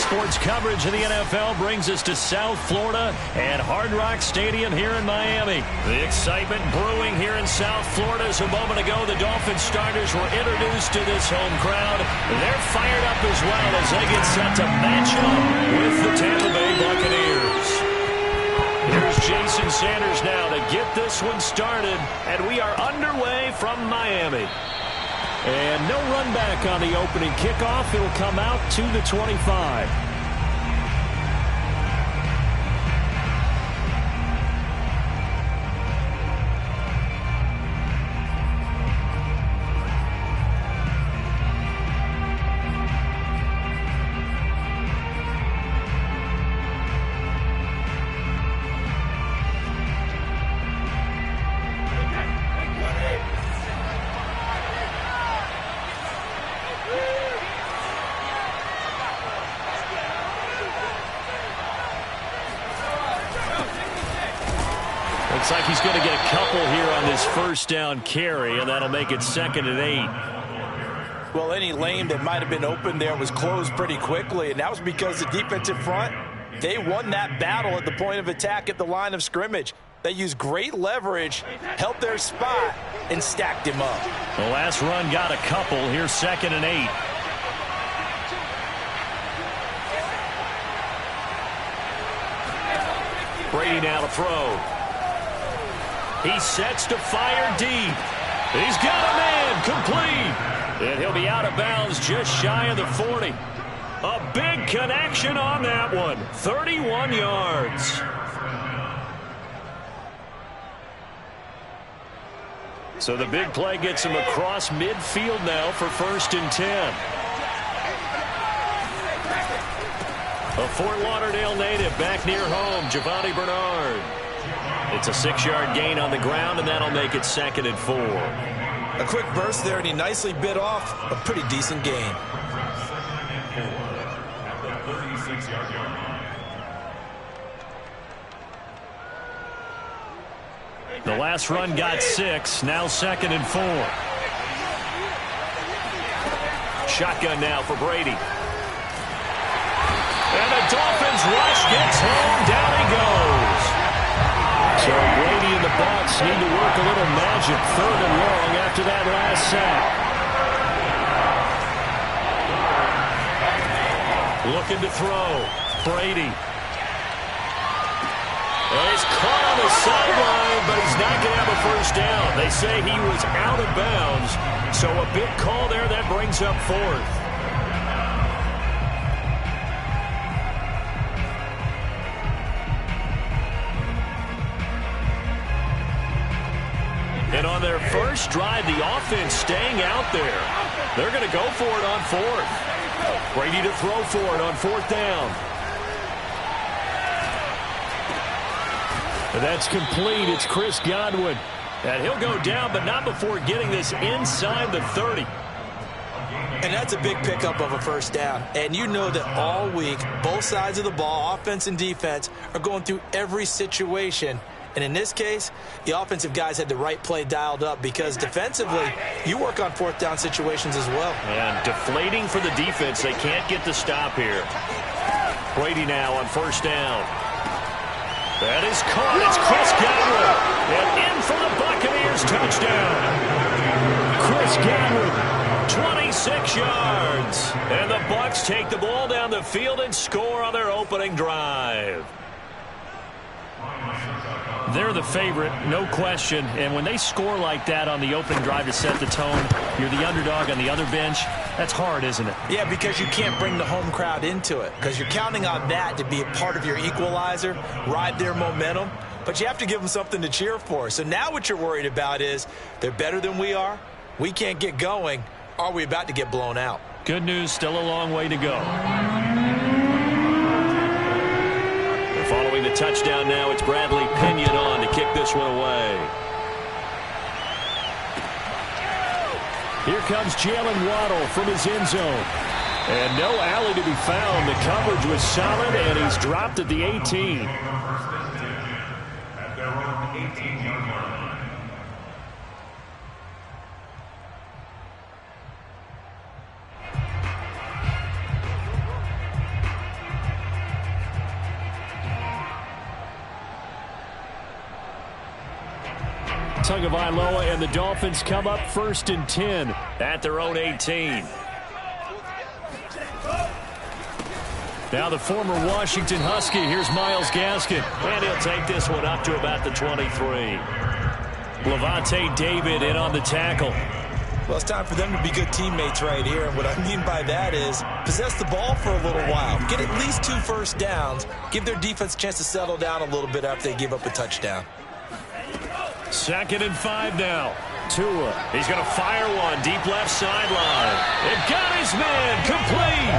Sports coverage of the NFL brings us to South Florida and Hard Rock Stadium here in Miami. The excitement brewing here in South Florida as a moment ago the Dolphins starters were introduced to this home crowd. They're fired up as well as they get set to match up with the Tampa Bay Buccaneers. Here's Jason Sanders now to get this one started, and we are underway from Miami. And no run back on the opening kickoff. It'll come out to the 25. Looks like he's going to get a couple here on this first down carry, and that'll make it 2nd and 8. Well, any lane that might have been open there was closed pretty quickly, and that was because the defensive front, they won that battle at the point of attack at the line of scrimmage. They used great leverage, held their spot, and stacked him up. The last run got a couple. Here's 2nd and 8. Brady now to throw. He sets to fire deep. He's got a man complete. And he'll be out of bounds just shy of the 40. A big connection on that one. 31 yards. So the big play gets him across midfield now for 1st and 10. A Fort Lauderdale native back near home, Giovanni Bernard. It's a 6-yard gain on the ground, and that'll make it 2nd and 4. A quick burst there, and he nicely bit off a pretty decent gain. The last run got 6, now 2nd and 4. Shotgun now for Brady. And the Dolphins rush gets home, down he goes. So Brady and the Bucs need to work a little magic 3rd and long after that last sack. Looking to throw. Brady. And he's caught on the sideline, but he's not going to have a first down. They say he was out of bounds. So a big call there that brings up 4th. And on their first drive, the offense staying out there. They're going to go for it on 4th. Brady to throw for it on 4th down. And that's complete. It's Chris Godwin. And he'll go down, but not before getting this inside the 30. And that's a big pickup of a first down. And you know that all week, both sides of the ball, offense and defense, are going through every situation. And in this case, the offensive guys had the right play dialed up because defensively, you work on 4th down situations as well. And deflating for the defense. They can't get the stop here. Brady now on 1st down. That is caught. It's Chris Godwin. And in for the Buccaneers touchdown. Chris Godwin, 26 yards. And the Bucs take the ball down the field and score on their opening drive. They're the favorite, no question. And when they score like that on the opening drive to set the tone, you're the underdog on the other bench. That's hard, isn't it? Yeah, because you can't bring the home crowd into it. Because you're counting on that to be a part of your equalizer, ride their momentum. But you have to give them something to cheer for. So now what you're worried about is they're better than we are. We can't get going. Are we about to get blown out? Good news, still a long way to go. Following the touchdown now, it's Bradley Pinion on to kick this one away. Here comes Jalen Waddle from his end zone. And no alley to be found. The coverage was solid, and he's dropped at the 18. Tagovailoa, and the Dolphins come up 1st and 10 at their own 18. Now the former Washington Husky. Here's Myles Gaskin. And he'll take this one up to about the 23. Levante David in on the tackle. Well, it's time for them to be good teammates right here. And what I mean by that is possess the ball for a little while. Get at least 2 first downs. Give their defense a chance to settle down a little bit after they give up a touchdown. 2nd and 5 now. Tua. He's going to fire one deep left sideline. It got his man complete.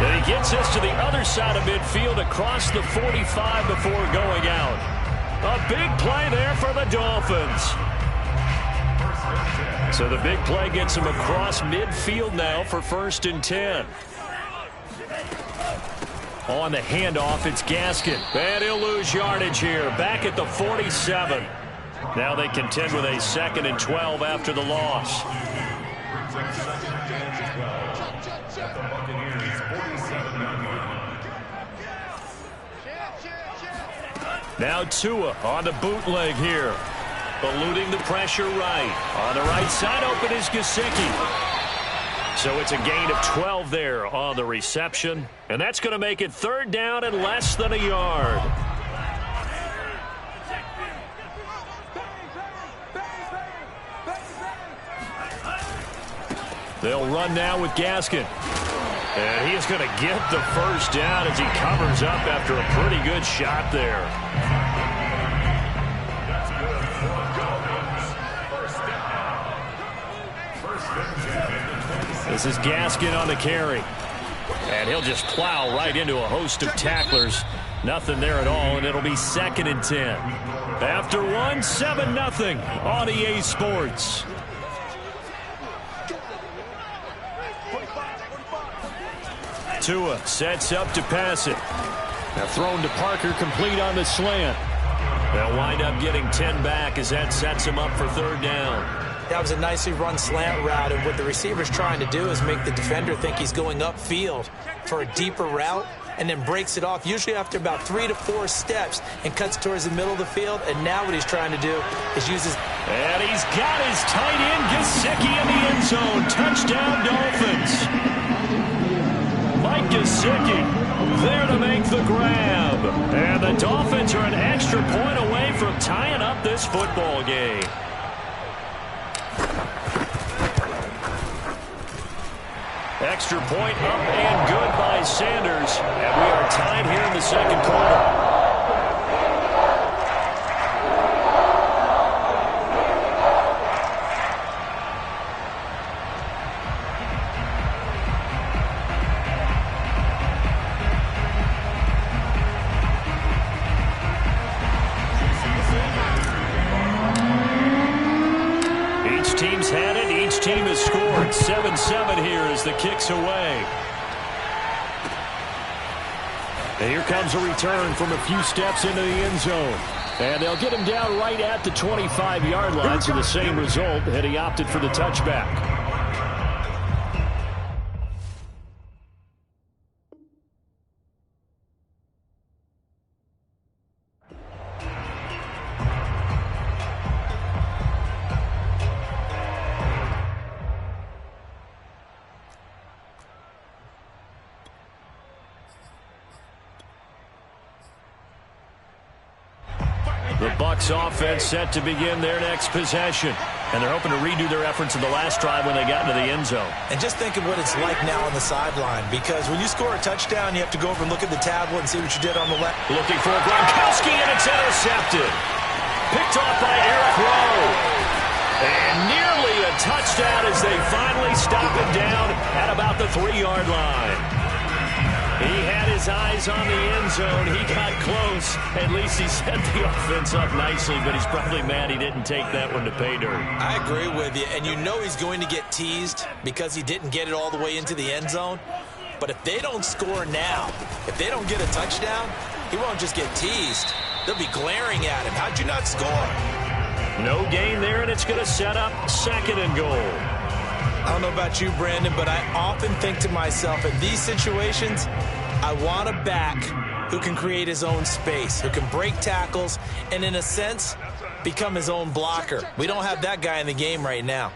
And he gets us to the other side of midfield across the 45 before going out. A big play there for the Dolphins. So the big play gets him across midfield now for 1st and 10. On the handoff, it's Gaskin. And he'll lose yardage here. Back at the 47. Now they contend with a 2nd and 12 after the loss. Now Tua on the bootleg here. Eluding the pressure right. On the right side, open is Gesicki. So it's a gain of 12 there on the reception. And that's going to make it 3rd down and less than a yard. They'll run now with Gaskin. And he is going to get the 1st down as he covers up after a pretty good shot there. This is Gaskin on the carry. And he'll just plow right into a host of tacklers. Nothing there at all, and it'll be 2nd and 10. After one, 7-0 on EA Sports. Tua sets up to pass it. Now thrown to Parker, complete on the slant. They'll wind up getting 10 back as that sets him up for 3rd down. That was a nicely run slant route, and what the receiver's trying to do is make the defender think he's going upfield for a deeper route and then breaks it off, usually after about 3 to 4 steps, and cuts towards the middle of the field. And now what he's trying to do is use his... And he's got his tight end, Gesicki, in the end zone. Touchdown, Dolphins. Mike Gesicki there to make the grab. And the Dolphins are an extra point away from tying up this football game. Extra point up and good by Sanders. And we are tied here in the 2nd quarter. Team's had it. Each team has scored. 7-7 here as the kick's away. And here comes a return from a few steps into the end zone. And they'll get him down right at the 25-yard line, so the same result had he opted for the touchback. The Bucs offense set to begin their next possession. And they're hoping to redo their efforts in the last drive when they got into the end zone. And just think of what it's like now on the sideline, because when you score a touchdown, you have to go over and look at the tablet and see what you did on the left. Looking for Gronkowski, and it's intercepted. Picked off by Eric Rowe. And nearly a touchdown as they finally stop it down at about the 3-yard line. He had his eyes on the end zone. He got close. At least he set the offense up nicely, but he's probably mad he didn't take that one to pay dirt. I agree with you, and you know he's going to get teased because he didn't get it all the way into the end zone. But if they don't score now, if they don't get a touchdown, he won't just get teased. They'll be glaring at him. How'd you not score? No gain there, and it's going to set up 2nd and goal. I don't know about you, Brandon, but I often think to myself, in these situations, I want a back who can create his own space, who can break tackles, and in a sense, become his own blocker. We don't have that guy in the game right now.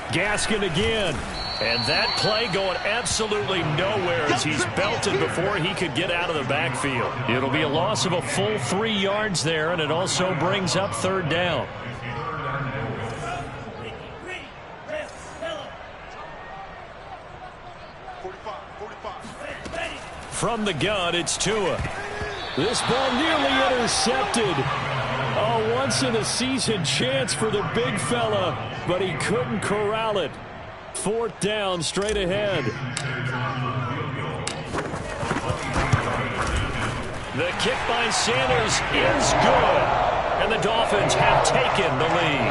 Gaskin again. And that play going absolutely nowhere as he's belted before he could get out of the backfield. It'll be a loss of a full 3 yards there, and it also brings up third down. From the gun, it's Tua. This ball nearly intercepted. A once-in-a-season chance for the big fella, but he couldn't corral it. Fourth down, straight ahead. The kick by Sanders is good. And the Dolphins have taken the lead.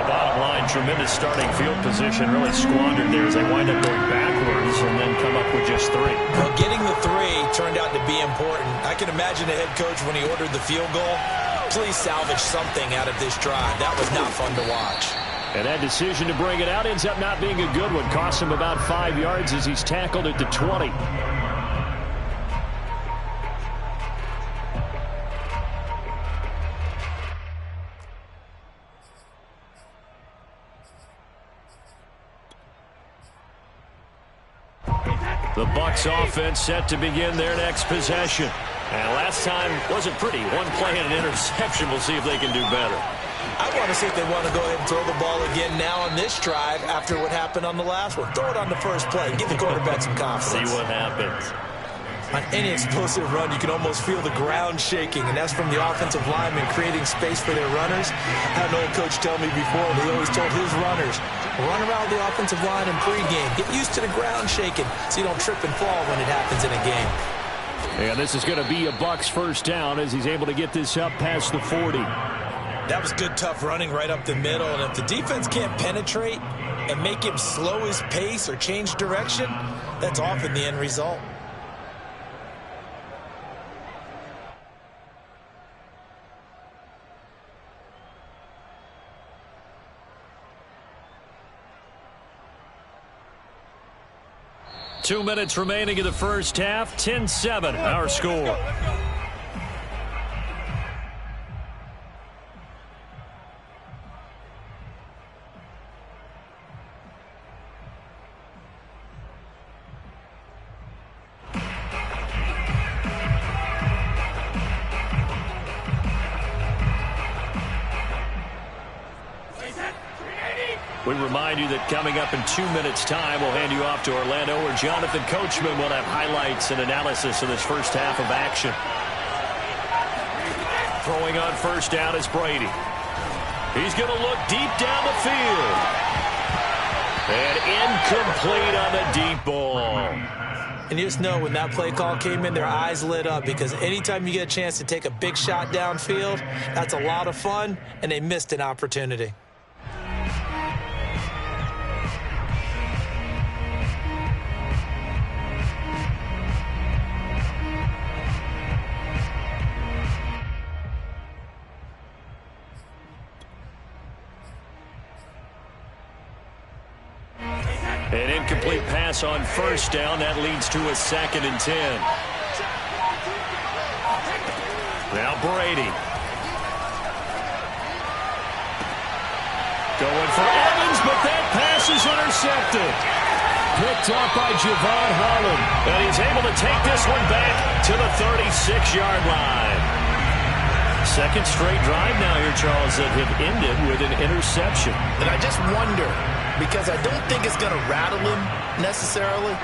The bottom line, tremendous starting field position, really squandered there as they wind up going backwards and then come up with just 3. Well, getting the 3 turned out to be important. I can imagine the head coach when he ordered the field goal. Please salvage something out of this drive. That was not fun to watch. And that decision to bring it out ends up not being a good one. Cost him about 5 yards as he's tackled at the 20. The Bucs offense set to begin their next possession. And last time wasn't pretty. One play and an interception. We'll see if they can do better. I want to see if they want to go ahead and throw the ball again now on this drive after what happened on the last one. Throw it on the first play. Give the quarterback some confidence. See what happens. On any explosive run, you can almost feel the ground shaking, and that's from the offensive linemen creating space for their runners. I had an old coach tell me before, he always told his runners, run around the offensive line in pregame. Get used to the ground shaking so you don't trip and fall when it happens in a game. And this is going to be a Bucs first down as he's able to get this up past the 40. That was good, tough running right up the middle. And if the defense can't penetrate and make him slow his pace or change direction, that's often the end result. Two minutes remaining in the first half. 10-7, our score. We remind you that coming up in 2 minutes' time, we'll hand you off to Orlando, where Jonathan Coachman will have highlights and analysis of this first half of action. Throwing on first down is Brady. He's going to look deep down the field. And incomplete on the deep ball. And you just know when that play call came in, their eyes lit up, because anytime you get a chance to take a big shot downfield, that's a lot of fun, and they missed an opportunity. An incomplete pass on first down. That leads to a 2nd and 10. Now Brady. Going for Evans, but that pass is intercepted. Picked up by Javon Holland. And he's able to take this one back to the 36-yard line. Second straight drive now here, Charles, that have ended with an interception. And I just wonder, because I don't think it's going to rattle him necessarily.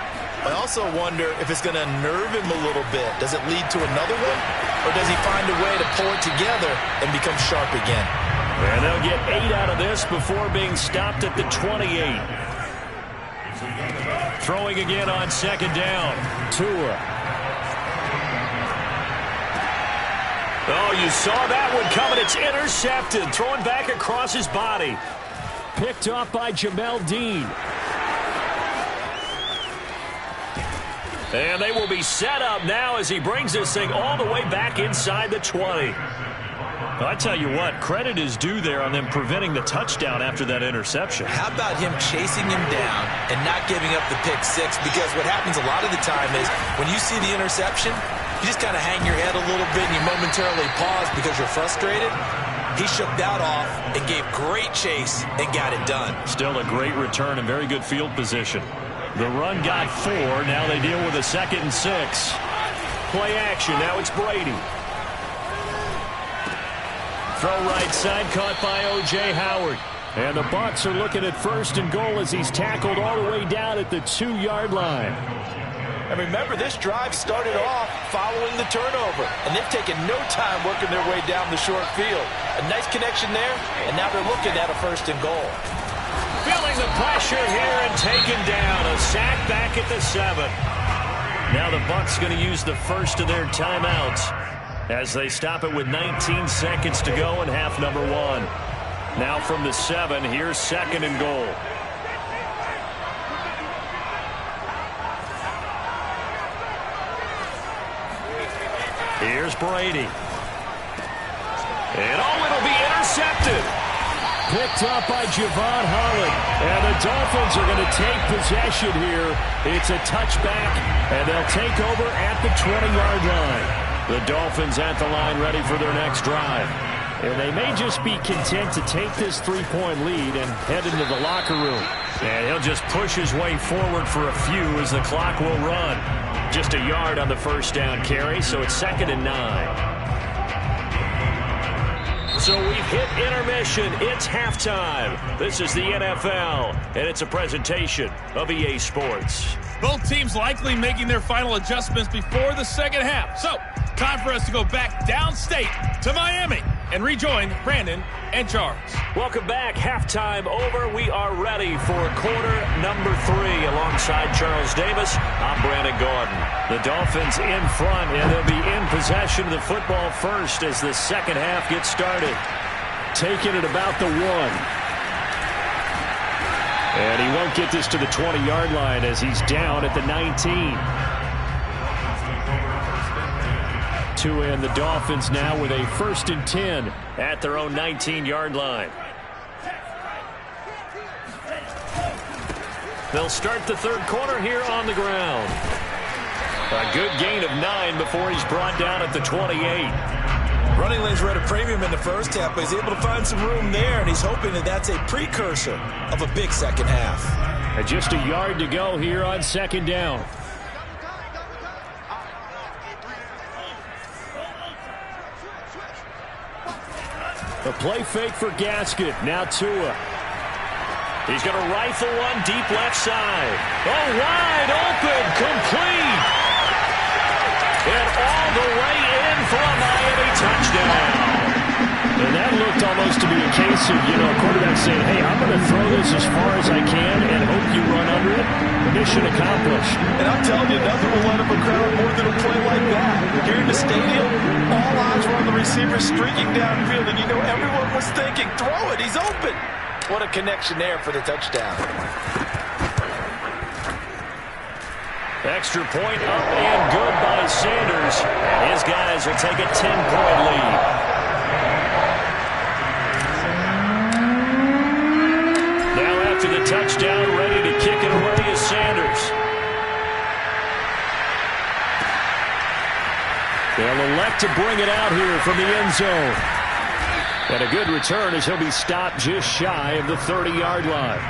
I also wonder if it's going to nerve him a little bit. Does it lead to another one? Or does he find a way to pull it together and become sharp again? And they'll get 8 out of this before being stopped at the 28. Throwing again on second down. Tua. Oh, you saw that one coming. It's intercepted. Throwing back across his body. Picked off by Jamel Dean. And they will be set up now as he brings this thing all the way back inside the 20. Well, I tell you what, credit is due there on them preventing the touchdown after that interception. How about him chasing him down and not giving up the pick six? Because what happens a lot of the time is when you see the interception, you just kind of hang your head a little bit and you momentarily pause because you're frustrated. He shook that off and gave great chase and got it done. Still a great return and very good field position. The run got 4. Now they deal with a 2nd and 6. Play action. Now it's Brady. Throw right side, caught by O.J. Howard. And the Bucs are looking at 1st and goal as he's tackled all the way down at the 2-yard line. And remember, this drive started off following the turnover, and they've taken no time working their way down the short field. A nice connection there, and now they're looking at a 1st and goal. Feeling the pressure here and taken down. A sack back at the 7. Now the Bucs going to use the first of their timeouts as they stop it with 19 seconds to go in half number 1. Now from the 7, here's 2nd and goal. Here's Brady. And it'll be intercepted. Picked up by Javon Holland. And the Dolphins are going to take possession here. It's a touchback, and they'll take over at the 20-yard line. The Dolphins at the line ready for their next drive. And they may just be content to take this 3-point lead and head into the locker room. And he'll just push his way forward for a few as the clock will run. Just a yard on the first down carry, so it's 2nd and 9. So we've hit intermission. It's halftime. This is the NFL, and it's a presentation of EA Sports. Both teams likely making their final adjustments before the second half. So, time for us to go back downstate to Miami and rejoin Brandon and Charles. Welcome back. Halftime over. We are ready for quarter number 3. Alongside Charles Davis, I'm Brandon Gordon. The Dolphins in front, and they'll be in possession of the football first as the second half gets started. Taking it about the 1. And he won't get this to the 20-yard line as he's down at the 19. To end the Dolphins now with a 1st and 10 at their own 19-yard line. They'll start the third quarter here on the ground. A good gain of 9 before he's brought down at the 28. Running lanes were at a premium in the first half, but he's able to find some room there, and he's hoping that that's a precursor of a big second half. And just a yard to go here on 2nd down. A play fake for Gasket. Now Tua. He's going to rifle one deep left side. Oh, wide open, complete. And all the way in for a Miami touchdown. And that looked almost to be a case of, a quarterback saying, hey, I'm going to throw this as far as I can and hope you run under it. Mission accomplished. And I'm telling you, nothing will let up a crowd more than a play like that. Here in the stadium, all eyes were on the receiver streaking downfield, and everyone was thinking, throw it, he's open. What a connection there for the touchdown. Extra point up and good by Sanders. And his guys will take a 10-point lead. Now after the touchdown, ready to kick it away is Sanders. They'll elect to bring it out here from the end zone. And a good return as he'll be stopped just shy of the 30-yard line.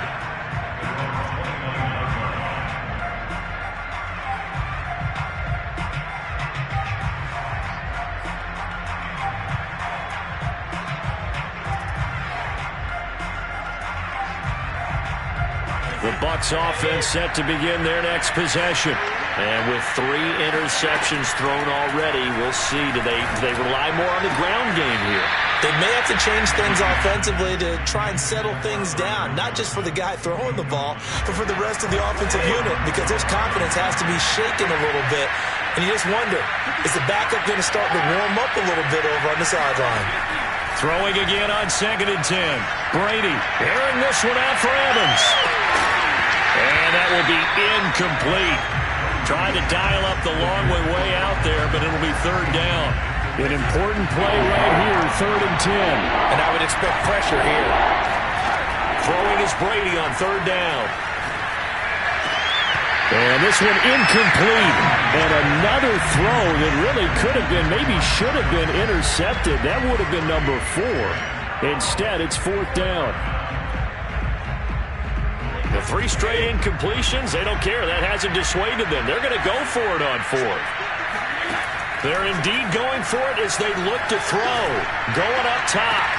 The Bucs offense set to begin their next possession. And with 3 interceptions thrown already, we'll see. Do they rely more on the ground game here? They may have to change things offensively to try and settle things down, not just for the guy throwing the ball, but for the rest of the offensive unit, because their confidence has to be shaken a little bit. And you just wonder, is the backup going to start to warm up a little bit over on the sideline? Throwing again on 2nd and 10. Brady airing this one out for Evans. And that will be incomplete. Trying to dial up the long way out there, but it'll be 3rd down. An important play right here, 3rd and 10. And I would expect pressure here. Throwing is Brady on 3rd down. And this one incomplete. And another throw that really could have been, maybe should have been intercepted. That would have been number 4. Instead, it's 4th down. The 3 straight incompletions, they don't care. That hasn't dissuaded them. They're going to go for it on 4th. They're indeed going for it as they look to throw. Going up top.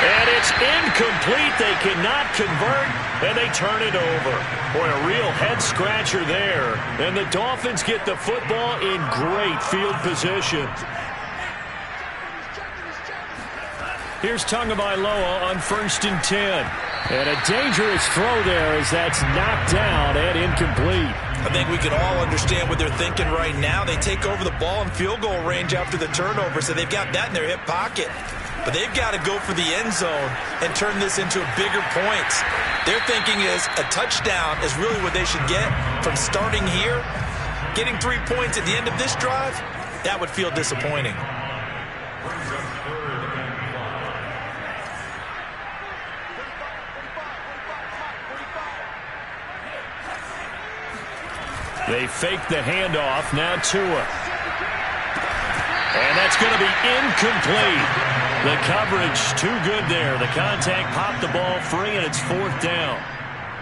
And it's incomplete. They cannot convert, and they turn it over. Boy, a real head-scratcher there. And the Dolphins get the football in great field position. Here's Tagovailoa on 1st and 10. And a dangerous throw there as that's knocked down and incomplete. I think we can all understand what they're thinking right now. They take over the ball in field goal range after the turnover, so they've got that in their hip pocket. But they've got to go for the end zone and turn this into bigger points. Their thinking is a touchdown is really what they should get from starting here. Getting 3 points at the end of this drive, that would feel disappointing. They fake the handoff. Now Tua. And that's going to be incomplete. The coverage too good there. The contact popped the ball free, and it's 4th down.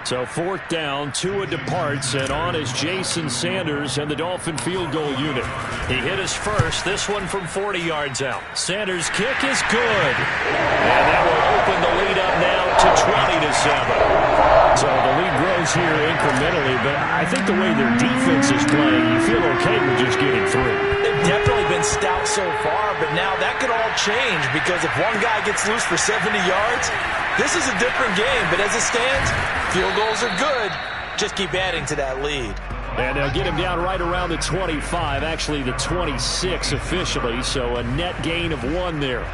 So 4th down, Tua departs, and on is Jason Sanders and the Dolphin field goal unit. He hit his first, this one from 40 yards out. Sanders' kick is good. And that will open the lead up now to 20-7. So the lead grows here incrementally, but I think the way their defense is playing, you feel okay with just getting through. They've definitely been stout so far, but now that could all change because if one guy gets loose for 70 yards, this is a different game. But as it stands, field goals are good. Just keep adding to that lead. And they'll get him down right around the 25, actually the 26 officially, so a net gain of 1 there.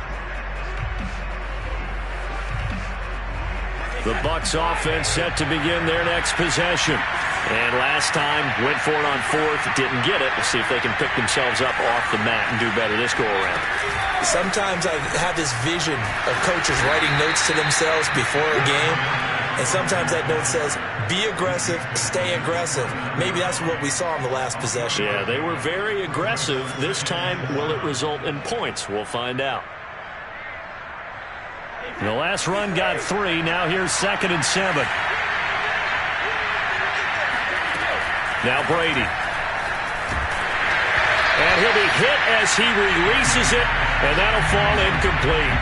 The Bucs offense set to begin their next possession. And last time, went for it on 4th, didn't get it. We'll see if they can pick themselves up off the mat and do better this go-around. Sometimes I have this vision of coaches writing notes to themselves before a game. And sometimes that note says, be aggressive, stay aggressive. Maybe that's what we saw in the last possession. Yeah, they were very aggressive. This time, will it result in points? We'll find out. The last run got 3. Now here's 2nd and 7. Now Brady. And he'll be hit as he releases it, and that'll fall incomplete.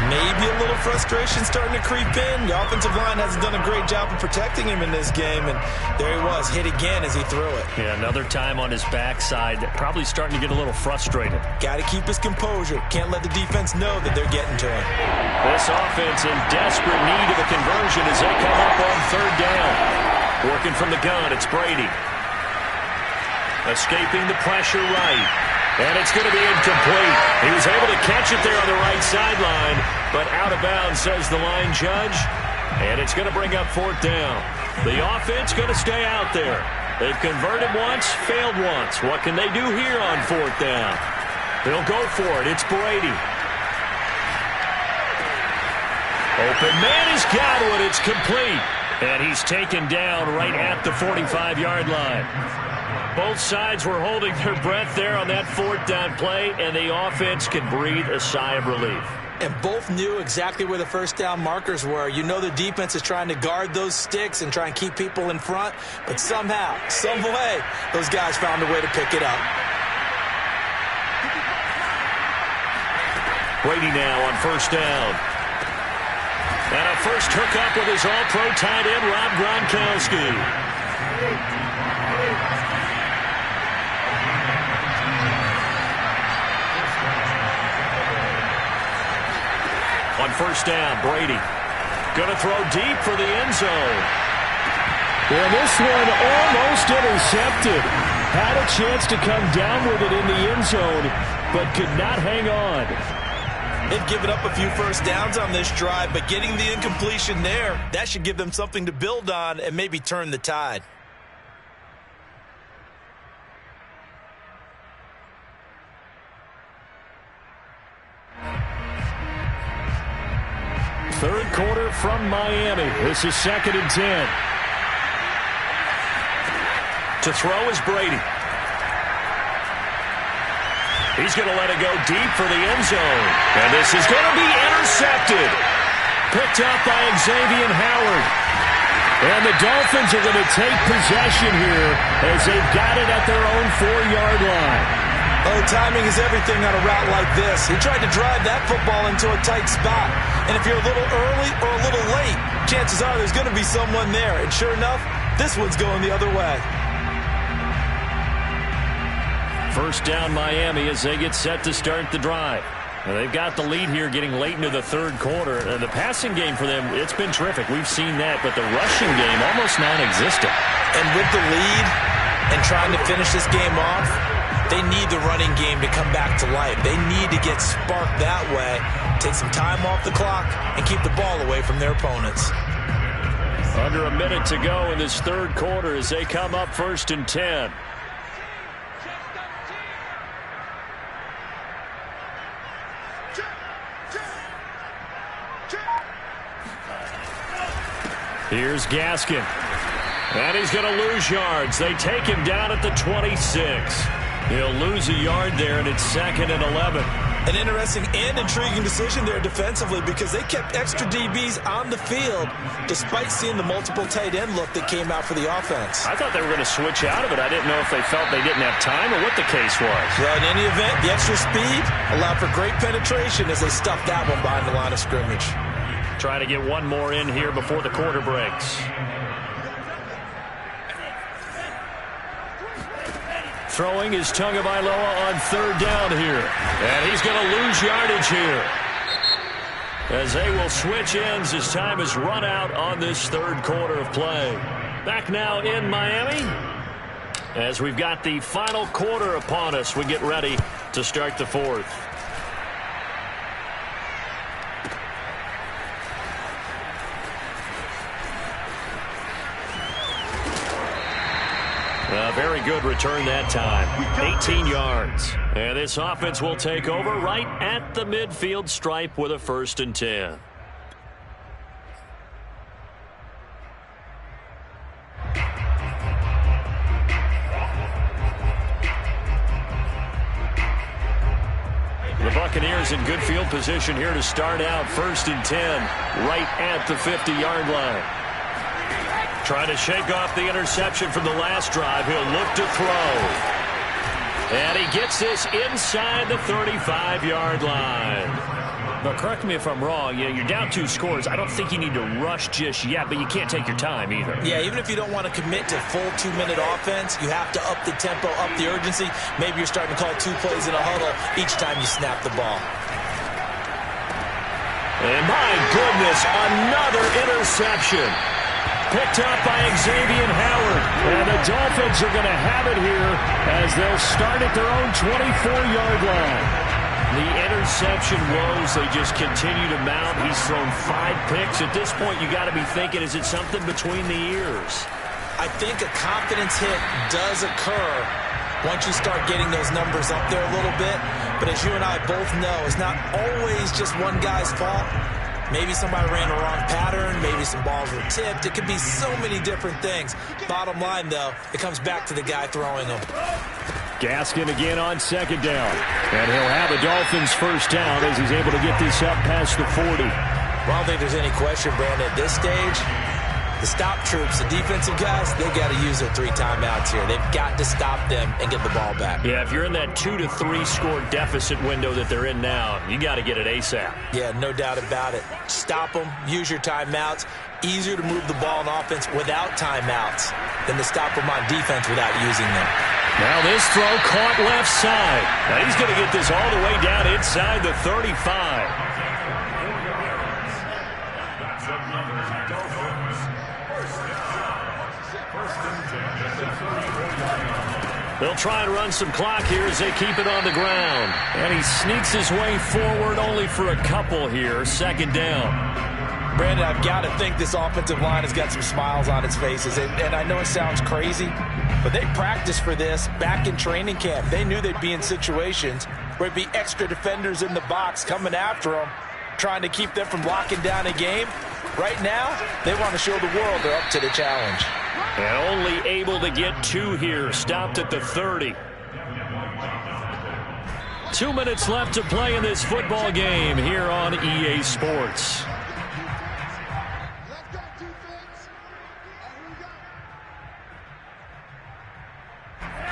Maybe a little frustration starting to creep in. The offensive line hasn't done a great job of protecting him in this game, and there he was, hit again as he threw it. Yeah, another time on his backside, probably starting to get a little frustrated. Got to keep his composure. Can't let the defense know that they're getting to him. This offense in desperate need of a conversion as they come up on 3rd down. Working from the gun, it's Brady. Escaping the pressure right. And it's going to be incomplete. He was able to catch it there on the right sideline, but out of bounds, says the line judge. And it's going to bring up 4th down. The offense going to stay out there. They've converted once, failed once. What can they do here on 4th down? They'll go for it. It's Brady. Open man has got one. It's complete. And he's taken down right at the 45-yard line. Both sides were holding their breath there on that 4th down play, and the offense can breathe a sigh of relief. And both knew exactly where the 1st down markers were. You know the defense is trying to guard those sticks and try and keep people in front, but somehow, some way, those guys found a way to pick it up. Brady now on 1st down. And a first hookup with his all-pro tight end, Rob Gronkowski. On 1st down, Brady going to throw deep for the end zone. And this one almost intercepted. Had a chance to come down with it in the end zone, but could not hang on. They've given up a few first downs on this drive, but getting the incompletion there, that should give them something to build on and maybe turn the tide. Third quarter from Miami. This is 2nd and 10. To throw is Brady. He's going to let it go deep for the end zone. And this is going to be intercepted. Picked up by Xavier Howard. And the Dolphins are going to take possession here as they've got it at their own 4-yard line. Oh, timing is everything on a route like this. He tried to drive that football into a tight spot. And if you're a little early or a little late, chances are there's going to be someone there. And sure enough, this one's going the other way. First down Miami as they get set to start the drive. Now, they've got the lead here getting late into the third quarter. The passing game for them, it's been terrific. We've seen that, but the rushing game almost non-existent. And with the lead and trying to finish this game off, they need the running game to come back to life. They need to get sparked that way, take some time off the clock, and keep the ball away from their opponents. Under a minute to go in this third quarter as they come up 1st and 10. Here's Gaskin. And he's going to lose yards. They take him down at the 26. He'll lose a yard there, and it's 2nd and 11. An interesting and intriguing decision there defensively because they kept extra DBs on the field despite seeing the multiple tight end look that came out for the offense. I thought they were going to switch out of it. I didn't know if they felt they didn't have time or what the case was. Well, in any event, the extra speed allowed for great penetration as they stuffed that one behind the line of scrimmage. Try to get one more in here before the quarter breaks. Throwing is Tagovailoa on 3rd down here. And he's going to lose yardage here. As they will switch ends as time is run out on this third quarter of play. Back now in Miami. As we've got the final quarter upon us, we get ready to start the fourth. A very good return that time. 18 yards. And this offense will take over right at the midfield stripe with a 1st and 10. The Buccaneers in good field position here to start out 1st and 10 right at the 50-yard line. Trying to shake off the interception from the last drive. He'll look to throw. And he gets this inside the 35-yard line. But correct me if I'm wrong. You're down 2 scores. I don't think you need to rush just yet, but you can't take your time either. Yeah, even if you don't want to commit to full 2-minute offense, you have to up the tempo, up the urgency. Maybe you're starting to call 2 plays in a huddle each time you snap the ball. And my goodness, another interception. Picked up by Xavier Howard. And the Dolphins are going to have it here as they'll start at their own 24-yard line. The interception woes, they just continue to mount. He's thrown 5 picks. At this point, you got to be thinking, is it something between the ears? I think a confidence hit does occur once you start getting those numbers up there a little bit. But as you and I both know, it's not always just one guy's fault. Maybe somebody ran a wrong pattern. Maybe some balls were tipped. It could be so many different things. Bottom line, though, it comes back to the guy throwing them. Gaskin again on 2nd down. And he'll have the Dolphins 1st down as he's able to get this up past the 40. Well, I don't think there's any question, Brandon, at this stage. The stop troops, the defensive guys, they got to use their 3 timeouts here. They've got to stop them and get the ball back. Yeah, if you're in that 2 to 3 score deficit window that they're in now, you got to get it ASAP. Yeah, no doubt about it. Stop them, use your timeouts. Easier to move the ball on offense without timeouts than to stop them on defense without using them. Now this throw caught left side. Now he's going to get this all the way down inside the 35. They'll try and run some clock here as they keep it on the ground. And he sneaks his way forward only for a couple here. 2nd down. Brandon, I've got to think this offensive line has got some smiles on its faces. And I know it sounds crazy, but they practiced for this back in training camp. They knew they'd be in situations where it'd be extra defenders in the box coming after them, trying to keep them from locking down a game. Right now, they want to show the world they're up to the challenge. And only able to get 2 here. Stopped at the 30. 2 minutes left to play in this football game here on EA Sports.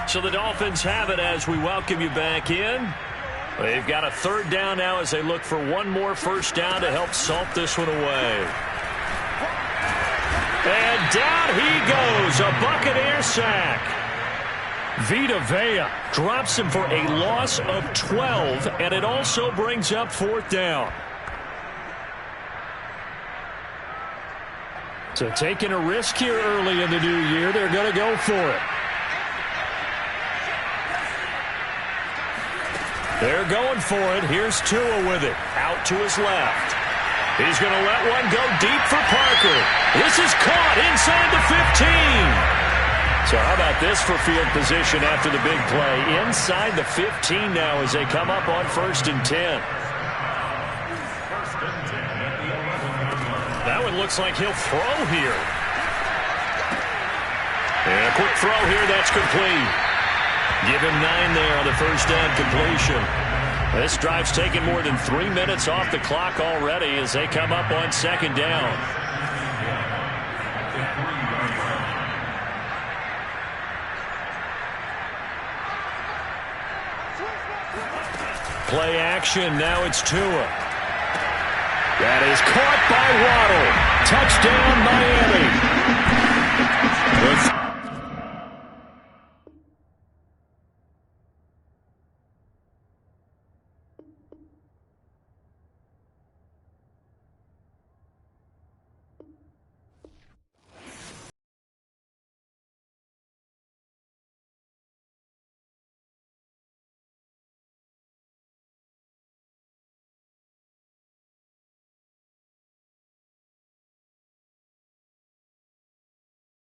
So the Dolphins have it as we welcome you back in. They've got a third down now as they look for one more first down to help salt this one away. And down he goes, a Buccaneer sack. Vita Vea drops him for a loss of 12, and it also brings up fourth down. So taking a risk here early in the new year, they're going to go for it. They're going for it. Here's Tua with it, out to his left. He's going to let one go deep for Parker. This is caught inside the 15. So how about this for field position after the big play? Inside the 15 now as they come up on 1st and 10. That one looks like he'll throw here. And a quick throw here, that's complete. Give him 9 there on the first down completion. This drive's taken more than 3 minutes off the clock already as they come up on 2nd down. Play action, now it's Tua. That is caught by Waddle. Touchdown, Miami.